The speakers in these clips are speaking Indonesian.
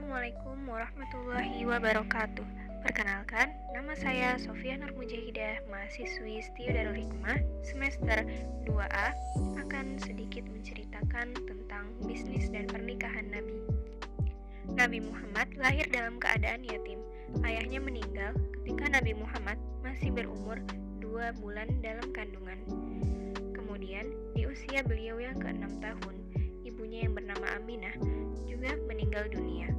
Assalamualaikum warahmatullahi wabarakatuh. Perkenalkan, nama saya Sofia Nur Mujahidah, mahasiswi Setia Darul Hikmah, semester 2A, akan sedikit menceritakan tentang bisnis dan pernikahan Nabi. Nabi Muhammad lahir dalam keadaan yatim. Ayahnya meninggal ketika Nabi Muhammad masih berumur 2 bulan dalam kandungan. Kemudian, di usia beliau yang ke-6 tahun, ibunya yang bernama Aminah juga meninggal dunia.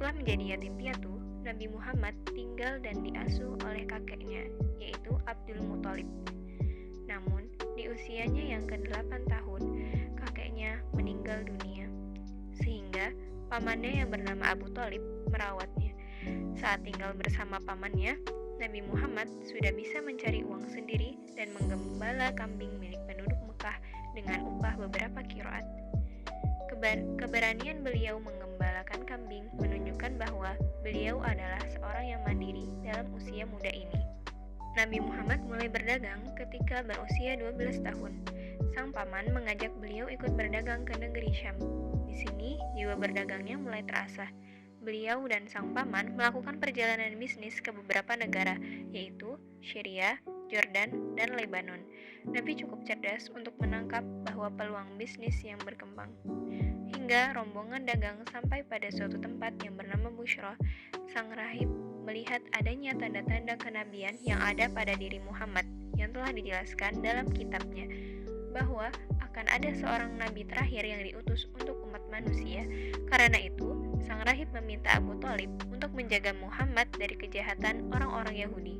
Setelah menjadi yatim piatu, Nabi Muhammad tinggal dan diasuh oleh kakeknya, yaitu Abdul Muthalib. Namun, di usianya yang ke-8 tahun, kakeknya meninggal dunia, sehingga pamannya yang bernama Abu Thalib merawatnya. Saat tinggal bersama pamannya, Nabi Muhammad sudah bisa mencari uang sendiri dan menggembala kambing milik penduduk Mekah dengan upah beberapa kiroat. Keberanian beliau menggembalakan kambing menunjukkan bahwa beliau adalah seorang yang mandiri dalam usia muda ini. Nabi Muhammad mulai berdagang ketika berusia 12 tahun. Sang paman mengajak beliau ikut berdagang ke negeri Syam. Di sini, jiwa berdagangnya mulai terasah. Beliau dan sang paman melakukan perjalanan bisnis ke beberapa negara, yaitu Syria, Jordan, dan Lebanon. Nabi cukup cerdas untuk menangkap bahwa peluang bisnis yang berkembang. Hingga rombongan dagang sampai pada suatu tempat yang bernama Bushra. Sang rahib melihat adanya tanda-tanda kenabian yang ada pada diri Muhammad yang telah dijelaskan dalam kitabnya, bahwa akan ada seorang nabi terakhir yang diutus untuk umat manusia. Karena itu, sang rahib meminta Abu Thalib untuk menjaga Muhammad dari kejahatan orang-orang Yahudi.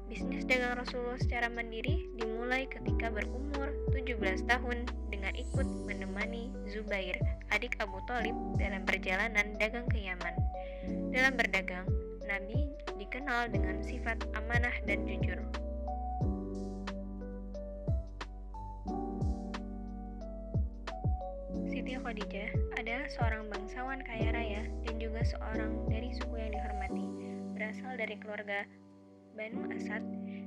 Bisnis dagang Rasulullah secara mandiri dimulai ketika berumur 17 tahun dengan ikut menemani Zubair, adik Abu Thalib, dalam perjalanan dagang ke Yaman. Dalam berdagang, Nabi dikenal dengan sifat amanah dan jujur. Siti Khadijah adalah seorang bangsawan kaya raya dan juga seorang dari suku yang dihormati. Berasal dari keluarga Banu Asad,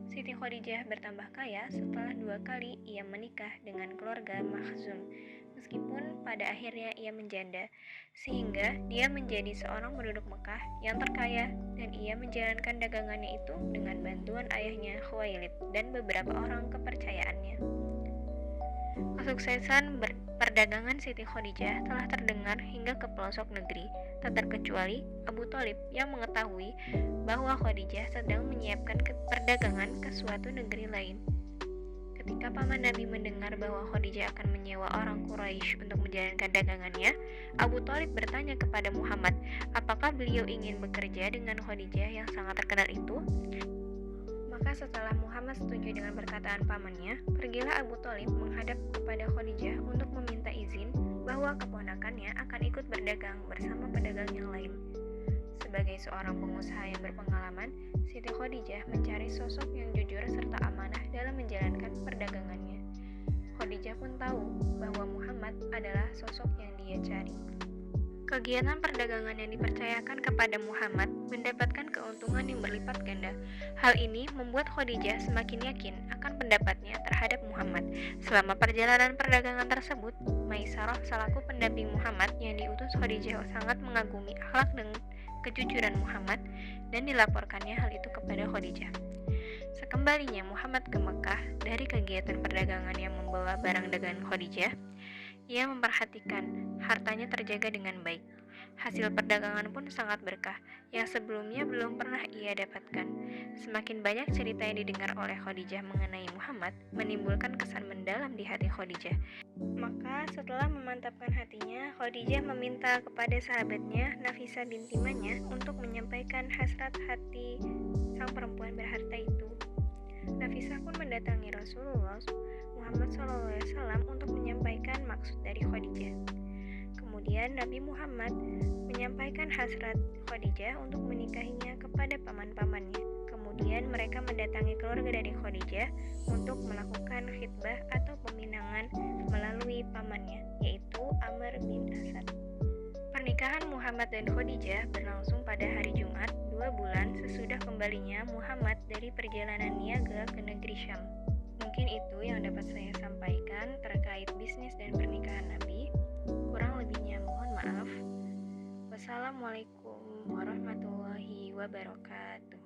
Siti Khadijah bertambah kaya setelah 2 kali ia menikah dengan keluarga Makhzum, meskipun pada akhirnya ia menjanda, sehingga dia menjadi seorang penduduk Mekah yang terkaya dan ia menjalankan dagangannya itu dengan bantuan ayahnya Khuwailid dan beberapa orang kepercayaannya. Kesuksesan perdagangan Siti Khadijah telah terdengar hingga ke pelosok negeri, tak terkecuali Abu Thalib yang mengetahui bahwa Khadijah sedang menyiapkan perdagangan ke suatu negeri lain. Ketika paman Nabi mendengar bahwa Khadijah akan menyewa orang Quraisy untuk menjalankan dagangannya, Abu Thalib bertanya kepada Muhammad, apakah beliau ingin bekerja dengan Khadijah yang sangat terkenal itu? Maka setelah Muhammad setuju dengan perkataan pamannya, pergilah Abu Thalib menghadap kepada Khadijah untuk meminta izin bahwa keponakannya akan ikut berdagang bersama pedagang yang lain. Sebagai seorang pengusaha yang berpengalaman, Siti Khadijah mencari sosok yang jujur serta amanah dalam menjalankan perdagangannya. Khadijah pun tahu bahwa Muhammad adalah sosok yang dia cari. Kegiatan perdagangan yang dipercayakan kepada Muhammad mendapatkan keuntungan yang berlipat ganda. Hal ini membuat Khadijah semakin yakin akan pendapatnya terhadap Muhammad. Selama perjalanan perdagangan tersebut, Maisarah selaku pendamping Muhammad yang diutus Khadijah sangat mengagumi akhlak dan kejujuran Muhammad dan dilaporkannya hal itu kepada Khadijah. Sekembalinya Muhammad ke Mekah dari kegiatan perdagangan yang membawa barang dagangan Khadijah, ia memperhatikan hartanya terjaga dengan baik. Hasil perdagangan pun sangat berkah, yang sebelumnya belum pernah ia dapatkan. Semakin banyak cerita yang didengar oleh Khadijah mengenai Muhammad, menimbulkan kesan mendalam di hati Khadijah. Maka setelah memantapkan hatinya, Khadijah meminta kepada sahabatnya Nafisah binti Manya untuk menyampaikan hasrat hati sang perempuan berharta itu. Nafisah pun mendatangi Rasulullah Muhammad SAW untuk menyampaikan maksud dari Khadijah. Kemudian Nabi Muhammad menyampaikan hasrat Khadijah untuk menikahinya kepada paman-pamannya. Kemudian mereka mendatangi keluarga dari Khadijah untuk melakukan khitbah atau peminangan melalui pamannya, yaitu Amr bin Asad. Pernikahan Muhammad dan Khadijah berlangsung pada hari Jumat 2 bulan sesudah kembalinya Muhammad dari perjalanan niaga ke negeri Syam. Mungkin itu yang dapat saya sampaikan terkait bisnis dan pernikahan Nabi. Kurang lebihnya mohon maaf. Wassalamualaikum warahmatullahi wabarakatuh.